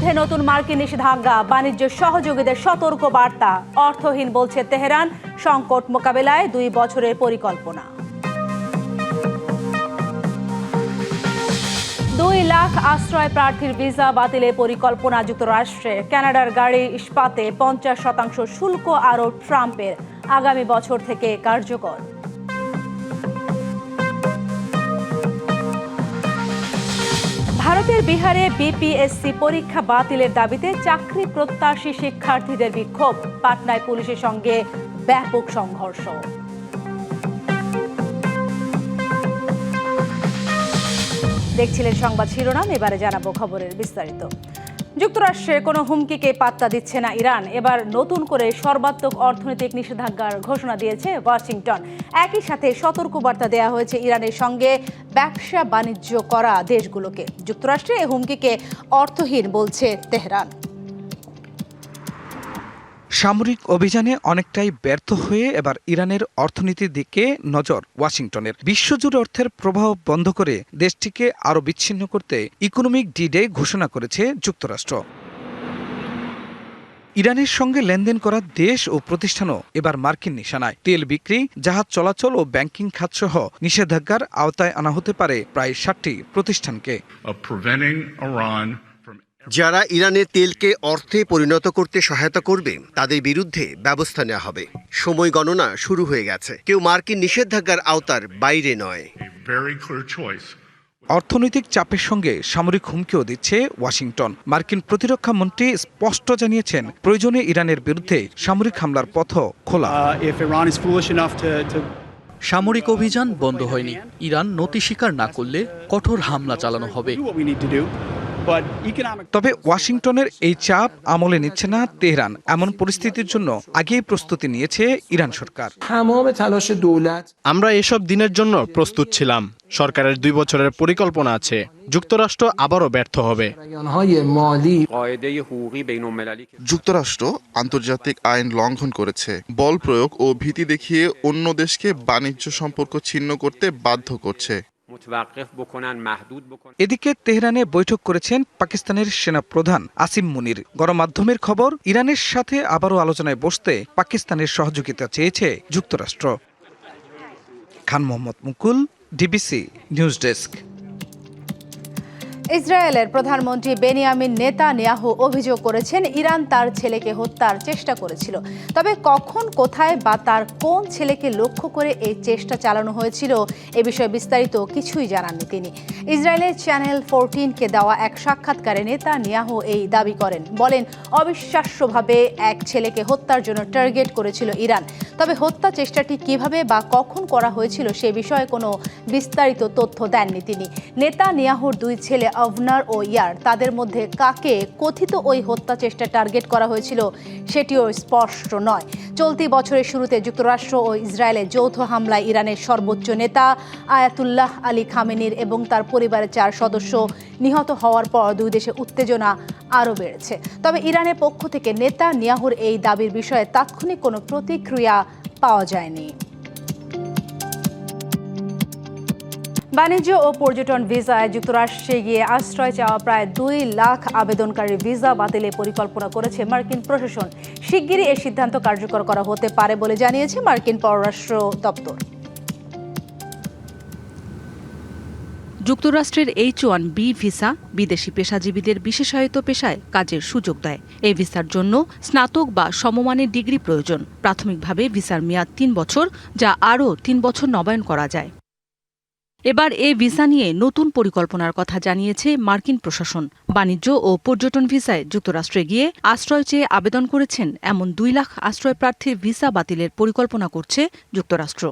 বিরুদ্ধে নতুন মার্কিন নিষেধাজ্ঞা, বাণিজ্য সহযোগীদের সতর্ক বার্তা। অর্থহীন বলছে তেহরান, সংকট মোকাবেলায় 2 বছরের পরিকল্পনা। 2 লাখ আশ্রয় প্রার্থীর ভিসা বাতিলের পরিকল্পনা যুক্তরাষ্ট্রের। কানাডার গাড়ি, ইস্পাতে 50% শুল্ক আরোপ ট্রাম্পের, আগামী বছর থেকে কার্যকর। ভারতের বিহারে বিপিএসসি পরীক্ষা বাতিলের দাবিতে চাকরি প্রত্যাশী শিক্ষার্থীদের বিক্ষোভ, পাটনায় পুলিশের সঙ্গে ব্যাপক সংঘর্ষ। দেখছিলেন সংবাদ শিরোনাম, এবারে জানাবো খবরের বিস্তারিত। যুক্তরাষ্ট্রের কোনো হুমকিকে পাত্তা দিচ্ছে না ইরান। এবার নতুন করে সর্বাত্মক অর্থনৈতিক নিষেধাজ্ঞার ঘোষণা দিয়েছে ওয়াশিংটন। একই সাথে সতর্কবার্তা দেওয়া হয়েছে ইরানের সঙ্গে ব্যবসা বাণিজ্য করা দেশগুলোকে। যুক্তরাষ্ট্রের এই হুমকিকে অর্থহীন বলছে তেহরান। সামরিক অভিযানে অনেকটাই ব্যর্থ হয়ে এবার ইরানের অর্থনীতির দিকে নজর ওয়াশিংটনের। বিশ্বজুড়ে অর্থের প্রবাহ বন্ধ করে দেশটিকে আরও বিচ্ছিন্ন করতে ইকোনমিক ডি-ডে ঘোষণা করেছে যুক্তরাষ্ট্র। ইরানের সঙ্গে লেনদেন করা দেশ ও প্রতিষ্ঠানও এবার মার্কিন নিশানায়। তেল বিক্রি, জাহাজ চলাচল ও ব্যাংকিং খাতসহ নিষেধাজ্ঞার আওতায় আনা হতে পারে প্রায় 60টি প্রতিষ্ঠানকে। যারা ইরানের তেলকে অর্থে পরিণত করতে সহায়তা করবে তাদের বিরুদ্ধে ব্যবস্থা নেওয়া হবে। সময় গণনা শুরু হয়ে গেছে। কেউ মার্কিন নিষেধাজ্ঞার আওতার বাইরে নয়। অর্থনৈতিক চাপের সঙ্গে সামরিক হুমকিও দিচ্ছে ওয়াশিংটন। মার্কিন প্রতিরক্ষা মন্ত্রী স্পষ্ট জানিয়েছেন, প্রয়োজনে ইরানের বিরুদ্ধে সামরিক হামলার পথও খোলা। সামরিক অভিযান বন্ধ হয়নি। ইরান নতি স্বীকার না করলে কঠোর হামলা চালানো হবে। তবে ওয়াশিংটনের এই চাপ আমলে নিচ্ছে না তেহরান। এমন পরিস্থিতির জন্য আগেই প্রস্তুতি নিয়েছে ইরান সরকার। আমরা এসব দিনের জন্য প্রস্তুত ছিলাম। সরকারের 2 বছরের পরিকল্পনা আছে। যুক্তরাষ্ট্র আবারও ব্যর্থ হবে। যুক্তরাষ্ট্র আন্তর্জাতিক আইন লঙ্ঘন করেছে, বল প্রয়োগ ও ভীতি দেখিয়ে অন্য দেশকে বাণিজ্য সম্পর্ক ছিন্ন করতে বাধ্য করছে। এদিকে তেহরানে বৈঠক করেছেন পাকিস্তানের সেনাপ্রধান আসিম মুনির। গণমাধ্যমের খবর, ইরানের সাথে আবারও আলোচনায় বসতে পাকিস্তানের সহযোগিতা চেয়েছে যুক্তরাষ্ট্র। খান মোহাম্মদ মুকুল, ডিবিসি নিউজ ডেস্ক। ইসরায়েলের প্রধানমন্ত্রী বেনিয়ামিন নেতানিয়াহু অভিযোগ করেছেন, ইরান তার ছেলেকে হত্যার চেষ্টা করেছিল। তবে কখন, কোথায় বা তার কোন ছেলেকে লক্ষ্য করে এই চেষ্টা চালানো হয়েছিল এ বিষয়ে বিস্তারিত কিছুই জানাননি তিনি। ইসরায়েলের চ্যানেল 14কে দেওয়া এক সাক্ষাৎকারে নেতানিয়াহু এই দাবি করেন। বলেন, অবিশ্বাস্যভাবে এক ছেলেকে হত্যার জন্য টার্গেট করেছিল ইরান। তবে হত্যা চেষ্টাটি কিভাবে বা কখন করা হয়েছিল সে বিষয়ে কোনো বিস্তারিত তথ্য দেননি তিনি। নেতানিয়াহুর 2 ছেলে আভনার ও ইয়ার, তাদের মধ্যে কাকে কথিত ওই হত্যা চেষ্টা টার্গেট করা হয়েছিল সেটিও স্পষ্ট নয়। চলতি বছরের শুরুতে যুক্তরাষ্ট্র ও ইসরায়েলের যৌথ হামলায় ইরানের সর্বোচ্চ নেতা আয়াতুল্লাহ আলী খামেনির এবং তার পরিবারের 4 সদস্য নিহত হওয়ার পর 2 দেশে উত্তেজনা আরও বেড়েছে। তবে ইরানের পক্ষ থেকে নেতানিয়াহুর এই দাবির বিষয়ে তাৎক্ষণিক কোনো প্রতিক্রিয়া পাওয়া যায়নি। বাণিজ্য ও পর্যটন ভিসায় যুক্তরাষ্ট্রে গিয়ে আশ্রয় চাওয়া প্রায় 2 লাখ আবেদনকারীর ভিসা বাতিলের পরিকল্পনা করেছে মার্কিন প্রশাসন। শিগগিরই এর সিদ্ধান্ত কার্যকর করা হতে পারে বলে জানিয়েছে মার্কিন পররাষ্ট্র দপ্তর। যুক্তরাষ্ট্রের H-1B ভিসা বিদেশি পেশাজীবীদের বিশেষায়িত পেশায় কাজের সুযোগ দেয়। এই ভিসার জন্য স্নাতক বা সমমানের ডিগ্রি প্রয়োজন। প্রাথমিকভাবে ভিসার মেয়াদ 3 বছর, যা আরও 3 বছর নবায়ন করা যায়। এবার এই ভিসা নিয়ে নতুন পরিকল্পনার কথা জানিয়েছে মার্কিন প্রশাসন। বাণিজ্য ও পর্যটন ভিসায় যুক্তরাষ্ট্রে গিয়ে আশ্রয় চেয়ে আবেদন করেছেন এমন 2 লাখ আশ্রয় প্রার্থীর ভিসা বাতিলের পরিকল্পনা করছে যুক্তরাষ্ট্র।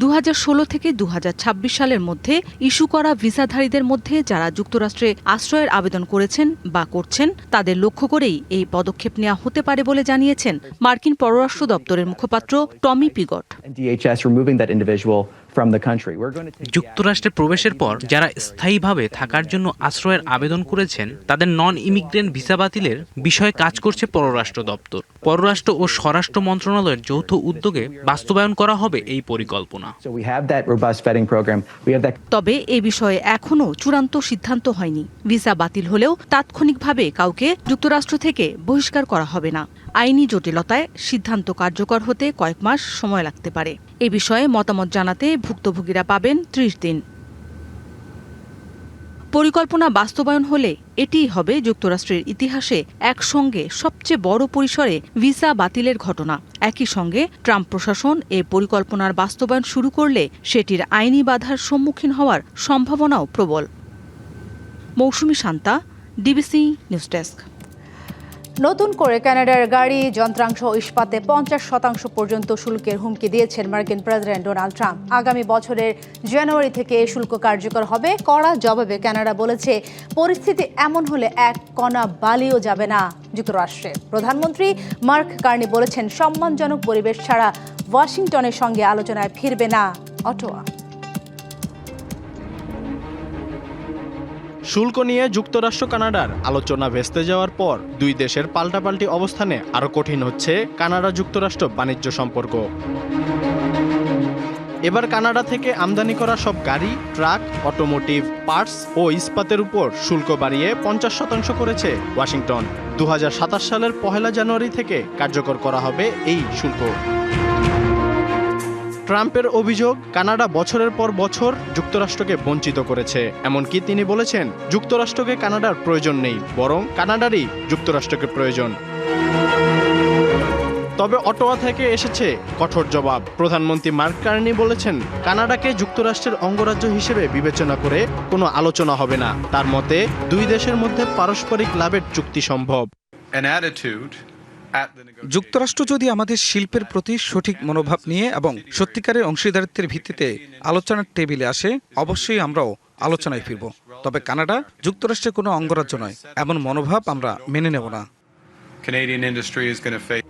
2016 থেকে 2026 সালের মধ্যে ইস্যু করা ভিসাধারীদের মধ্যে যারা যুক্তরাষ্ট্রে আশ্রয়ের আবেদন করেছেন বা করছেন তাদের লক্ষ্য করেই এই পদক্ষেপ নেওয়া হতে পারে বলে জানিয়েছেন মার্কিন পররাষ্ট্র দপ্তরের মুখপাত্র Tommy Pigott. from the country. We're going to take যুক্তরাষ্ট্রে প্রবেশের পর যারা স্থায়ীভাবে থাকার জন্য আশ্রয়ের আবেদন করেছেন তাদের নন ইমিগ্রেন্ট ভিসা বাতিলের বিষয়ে কাজ করছে পররাষ্ট্র দপ্তর। পররাষ্ট্র ও স্বরাষ্ট্র মন্ত্রণালয়ের যৌথ উদ্যোগে বাস্তবায়ন করা হবে এই পরিকল্পনা। So we have that robust vetting program. We have that. তবে এ বিষয়ে এখনও চূড়ান্ত সিদ্ধান্ত হয়নি। ভিসা বাতিল হলেও তাৎক্ষণিকভাবে কাউকে যুক্তরাষ্ট্র থেকে বহিষ্কার করা হবে না। আইনি জটিলতায় সিদ্ধান্ত কার্যকর হতে কয়েক মাস সময় লাগতে পারে। এ বিষয়ে মতামত জানাতে ভুক্তভোগীরা পাবেন 30 দিন। পরিকল্পনা বাস্তবায়ন হলে এটিই হবে যুক্তরাষ্ট্রের ইতিহাসে একসঙ্গে সবচেয়ে বড় পরিসরে ভিসা বাতিলের ঘটনা। একই সঙ্গে ট্রাম্প প্রশাসন এ পরিকল্পনার বাস্তবায়ন শুরু করলে সেটির আইনি বাধার সম্মুখীন হওয়ার সম্ভাবনাও প্রবল। মৌসুমী শান্তা, ডিবিসি নিউজ ডেস্ক। নতুন করে কানাডার গাড়ি, যন্ত্রাংশ ও ইস্পাতে 50% পর্যন্ত শুল্কের হুমকি দিয়েছেন মার্কিন প্রেসিডেন্ট ডোনাল্ড ট্রাম্প। আগামী বছরের জানুয়ারি থেকে এই শুল্ক কার্যকর হবে। কড়া জবাবে কানাডা বলেছে, পরিস্থিতি এমন হলে এক কণা বালিও যাবে না যুক্তরাষ্ট্রে। প্রধানমন্ত্রী মার্ক কার্নি বলেছেন, সম্মানজনক পরিবেশ ছাড়া ওয়াশিংটনের সঙ্গে আলোচনায় ফিরবে না অটোয়া। শুল্ক নিয়ে যুক্তরাষ্ট্র কানাডার আলোচনা ভেস্তে যাওয়ার পর দুই দেশের পাল্টাপাল্টি অবস্থানে আরও কঠিন হচ্ছে কানাডা যুক্তরাষ্ট্র বাণিজ্য সম্পর্ক। এবার কানাডা থেকে আমদানি করা সব গাড়ি, ট্রাক, অটোমোটিভ, পার্টস ও ইস্পাতের উপর শুল্ক বাড়িয়ে 50% করেছে ওয়াশিংটন। 2027 সালের 1 জানুয়ারি থেকে কার্যকর করা হবে এই শুল্ক। ট্রাম্পের অভিযোগ, কানাডা বছরের পর বছর যুক্তরাষ্ট্রকে বঞ্চিত করেছে। এমনকি তিনি বলেছেন, যুক্তরাষ্ট্রকে কানাডার প্রয়োজন নেই, বরং কানাডারই যুক্তরাষ্ট্রকে প্রয়োজন। তবে অটোয়া থেকে এসেছে কঠোর জবাব। প্রধানমন্ত্রী মার্ক কার্নি বলেছেন, কানাডাকে যুক্তরাষ্ট্রের অঙ্গরাজ্য হিসেবে বিবেচনা করে কোনো আলোচনা হবে না। তার মতে, দুই দেশের মধ্যে পারস্পরিক লাভের চুক্তি সম্ভব। যুক্তরাষ্ট্র যদি আমাদের শিল্পের প্রতি সঠিক মনোভাব নিয়ে এবং সত্যিকারের অংশীদারিত্বের ভিত্তিতে আলোচনার টেবিলে আসে, অবশ্যই আমরাও আলোচনায় ফিরব। তবে কানাডা যুক্তরাষ্ট্রের কোনো অঙ্গরাজ্য নয়, এমন মনোভাব আমরা মেনে নেব না।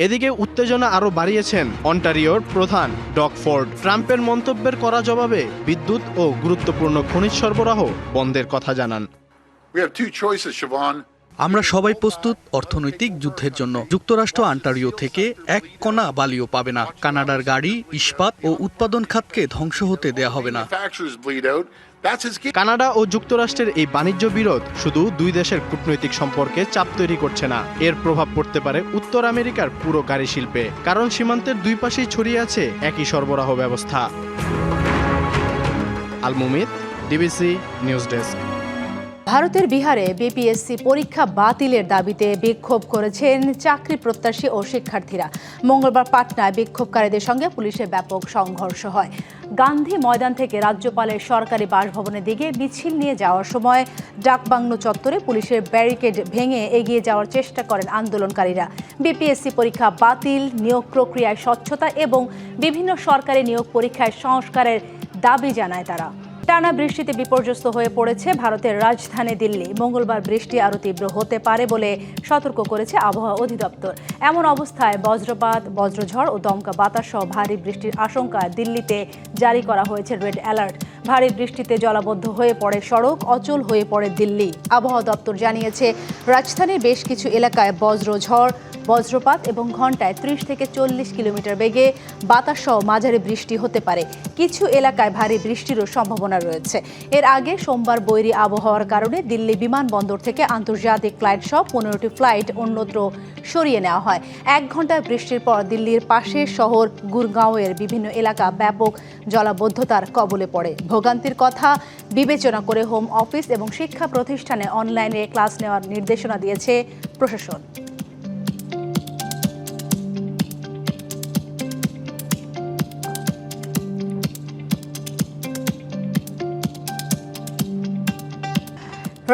এদিকে উত্তেজনা আরও বাড়িয়েছেন অন্টারিওর প্রধান ডগ ফোর্ড। ট্রাম্পের মন্তব্যের কড়া জবাবে বিদ্যুৎ ও গুরুত্বপূর্ণ খনিজ সরবরাহ বন্ধের কথা জানান। আমরা সবাই প্রস্তুত অর্থনৈতিক যুদ্ধের জন্য। যুক্তরাষ্ট্র অন্টারিও থেকে এক কণা বালিও পাবে না। কানাডার গাড়ি, ইস্পাত ও উৎপাদন খাতকে ধ্বংস হতে দেয়া হবে না। কানাডা ও যুক্তরাষ্ট্রের এই বাণিজ্য বিরোধ শুধু দুই দেশের কূটনৈতিক সম্পর্কে চাপ তৈরি করছে না, এর প্রভাব পড়তে পারে উত্তর আমেরিকার পুরো গাড়ি শিল্পে। কারণ সীমান্তের দুই পাশেই ছড়িয়ে আছে একই সরবরাহ ব্যবস্থা। আল মুমিত, ডিবিসি নিউজ ডেস্ক। ভারতের বিহারে বিপিএসসি পরীক্ষা বাতিলের দাবিতে বিক্ষোভ করেছেন চাকরি প্রত্যাশী ও শিক্ষার্থীরা। মঙ্গলবার পাটনায় বিক্ষোভকারীদের সঙ্গে পুলিশের ব্যাপক সংঘর্ষ হয়। গান্ধী ময়দান থেকে রাজ্যপালের সরকারি বাসভবনের দিকে মিছিল নিয়ে যাওয়ার সময় ডাকবাংলো চত্বরে পুলিশের ব্যারিকেড ভেঙে এগিয়ে যাওয়ার চেষ্টা করেন আন্দোলনকারীরা। বিপিএসসি পরীক্ষা বাতিল, নিয়োগ প্রক্রিয়ায় স্বচ্ছতা এবং বিভিন্ন সরকারি নিয়োগ পরীক্ষায় সংস্কারের দাবি জানায় তারা। টানা বৃষ্টিতে বিপর্যস্ত হয়ে পড়েছে ভারতের রাজধানী দিল্লি। মঙ্গলবার বৃষ্টি আরও তীব্র হতে পারে বলে সতর্ক করেছে আবহাওয়া অধিদপ্তর। এমন অবস্থায় বজ্রপাত, বজ্রঝড় ও দমকা বাতাস সহ ভারী বৃষ্টির আশঙ্কায় দিল্লিতে জারি করা হয়েছে রেড অ্যালার্ট। ভারী বৃষ্টিতে জলাবদ্ধ হয়ে পড়ে সড়ক, অচল হয়ে পড়ে দিল্লি। আবহাওয়া দপ্তর জানিয়েছে, রাজধানীর বেশ কিছু এলাকায় বজ্রঝড়, বজ্রপাত এবং ঘন্টায় 30 থেকে 40 কিলোমিটার বেগে বাতাস সহ মাঝারি বৃষ্টি হতে পারে। কিছু এলাকায় ভারী বৃষ্টিরও সম্ভাবনা রয়েছে। এর আগে সোমবার বৈরী আবহাওয়ার কারণে দিল্লি বিমানবন্দর থেকে আন্তর্জাতিক ফ্লাইট সহ 15টি ফ্লাইট অন্যত্র সরিয়ে নেওয়া হয়। 1 ঘন্টার বৃষ্টির পর দিল্লির পাশের শহর গুরগাঁওয়ের বিভিন্ন এলাকা ব্যাপক জলাবদ্ধতার কবলে পড়ে। ভোগান্তির কথা বিবেচনা করে হোম অফিস এবং শিক্ষা প্রতিষ্ঠানে অনলাইনে ক্লাস নেওয়ার নির্দেশনা দিয়েছে প্রশাসন।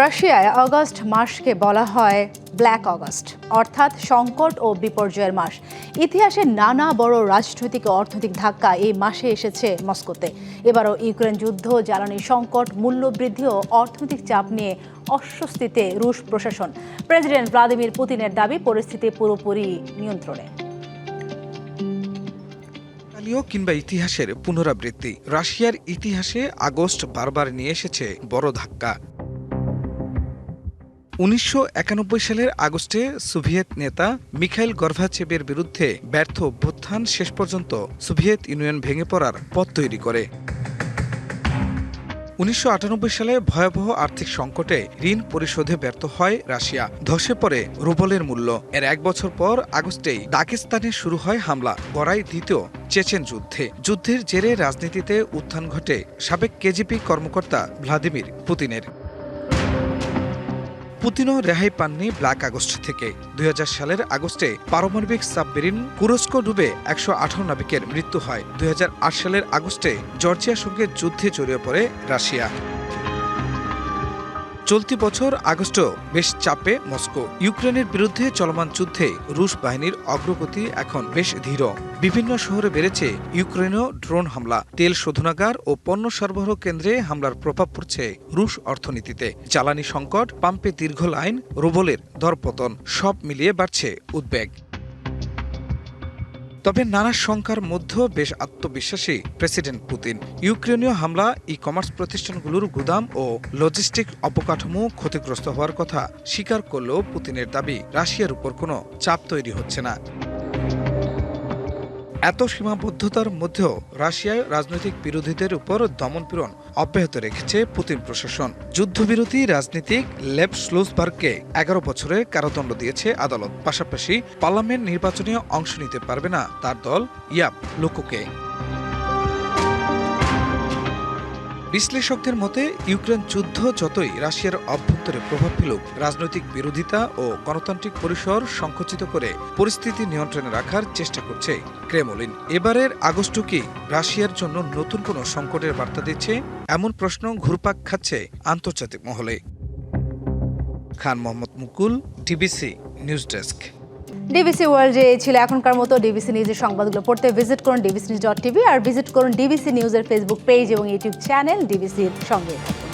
রাশিয়ায় আগস্ট মাসকে বলা হয় ব্ল্যাক আগস্ট, অর্থাৎ সংকট ও বিপর্যয়ের মাস। ইতিহাসে নানা বড় রাজনৈতিক ও অর্থনৈতিক ধাক্কা এই মাসে এসেছে মস্কোতে। এবারও ইউক্রেন যুদ্ধ, জ্বালানি সংকট, মূল্যবৃদ্ধি ও অর্থনৈতিক চাপ নিয়ে অস্বস্তিতে রুশ প্রশাসন। প্রেসিডেন্ট ভ্লাদিমির পুতিনের দাবি, পরিস্থিতি পুরোপুরি নিয়ন্ত্রণে। কাকতালীয় কিংবা ইতিহাসের পুনরাবৃত্তি, রাশিয়ার ইতিহাসে আগস্ট বারবার নিয়ে এসেছে বড় ধাক্কা। 1991 সালের আগস্টে সোভিয়েত নেতা মিখাইল গর্বাচেভের বিরুদ্ধে ব্যর্থ অভ্যুত্থান শেষ পর্যন্ত সোভিয়েত ইউনিয়ন ভেঙে পড়ার পথ তৈরি করে। 1998 সালে ভয়াবহ আর্থিক সংকটে ঋণ পরিশোধে ব্যর্থ হয় রাশিয়া, ধসে পড়ে রুবলের মূল্য। এর এক বছর পর আগস্টেই দাগেস্তানে শুরু হয় হামলা, গড়ায় দ্বিতীয় চেচেন যুদ্ধের জেরে রাজনীতিতে উত্থান ঘটে সাবেক কেজিবি কর্মকর্তা ভ্লাদিমির পুতিনের। পুতিনও রেহাই পাননি ব্ল্যাক আগস্ট থেকে। 2000 সালের আগস্টে পারমাণবিক সাবমেরিন কুরস্কো ডুবে 118 নাবিকের মৃত্যু হয়। 2008 সালের আগস্টে জর্জিয়ার সঙ্গে যুদ্ধে জড়িয়ে পড়ে রাশিয়া। চলতি বছর আগস্টেও বেশ চাপে মস্কো। ইউক্রেনের বিরুদ্ধে চলমান যুদ্ধে রুশ বাহিনীর অগ্রগতি এখন বেশ ধীর। বিভিন্ন শহরে বেড়েছে ইউক্রেনীয় ড্রোন হামলা, তেল শোধনাগার ও পণ্য সরবরাহ কেন্দ্রে হামলার প্রভাব পড়ছে রুশ অর্থনীতিতে। জ্বালানি সংকট, পাম্পে দীর্ঘ লাইন, রুবলের দরপতন, সব মিলিয়ে বাড়ছে উদ্বেগ। তবে নানা শঙ্কার মধ্যেও বেশ আত্মবিশ্বাসী প্রেসিডেন্ট পুতিন। ইউক্রেনীয় হামলা, ই কমার্স প্রতিষ্ঠানগুলোর গুদাম ও লজিস্টিক অবকাঠামো ক্ষতিগ্রস্ত হওয়ার কথা স্বীকার করলেও পুতিনের দাবি রাশিয়ার উপর কোনো চাপ তৈরি হচ্ছে না। এত সীমাবদ্ধতার মধ্যেও রাশিয়ায় রাজনৈতিক বিরোধীদের উপর দমনপীড়ন অব্যাহত রেখেছে পুতিন প্রশাসন। যুদ্ধবিরোধী রাজনীতিক লেভ স্লুসবার্গকে 11 বছরের কারাদণ্ড দিয়েছে আদালত। পাশাপাশি পার্লামেন্ট নির্বাচনে অংশ নিতে পারবে না তার দল ইয়াবলুকোকে। বিশ্লেষকদের মতে ইউক্রেন যুদ্ধ যতই রাশিয়ার অভ্যন্তরে প্রভাব ফেলুক, রাজনৈতিক বিরোধিতা ও গণতান্ত্রিক পরিসর সংকুচিত করে পরিস্থিতি নিয়ন্ত্রণে রাখার চেষ্টা করছে ক্রেমলিন। এবারের আগস্ট কি রাশিয়ার জন্য নতুন কোনো সংকটের বার্তা দিচ্ছে, এমন প্রশ্ন ঘুরপাক খাচ্ছে আন্তর্জাতিক মহলে। খান মোহাম্মদ মুকুল, ডিবিসি নিউজ ডেস্ক। ডিবিসি ওয়ার্ল্ডে ছিল এখনকার মতো। ডিবিসি নিউজের সংবাদগুলো পড়তে ভিজিট করুন dbcnews.tv আর ভিজিট করুন ডিবিসি নিউজের ফেসবুক পেজ এবং ইউটিউব চ্যানেল। ডিবিসির সঙ্গে